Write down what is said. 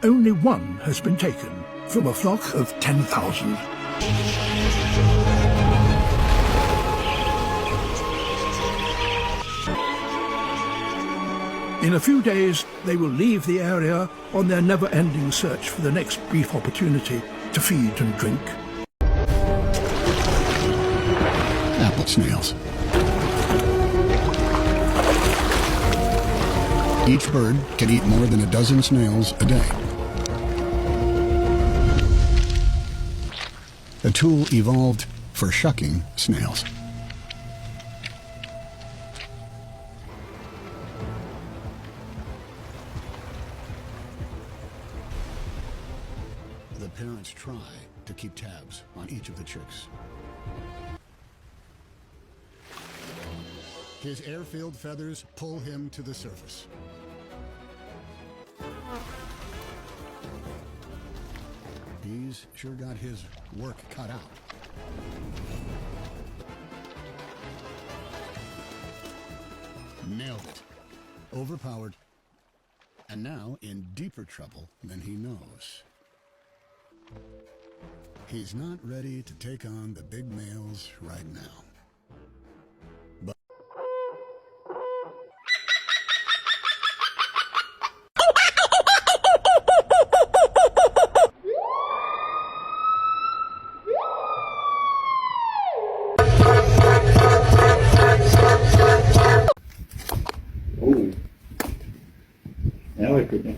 only one has been taken from a flock of 10,000. In a few days, they will leave the area on their never-ending search for the next brief opportunity to feed and drink. Apple snails. Each bird can eat more than a dozen snails a day. A tool evolved for shucking snails. The parents try to keep tabs on each of the chicks. His air-filled feathers pull him to the surface. He's sure got his work cut out. Nailed it. Overpowered. And now in deeper trouble than he knows. He's not ready to take on the big males right now. Oh, now I could know.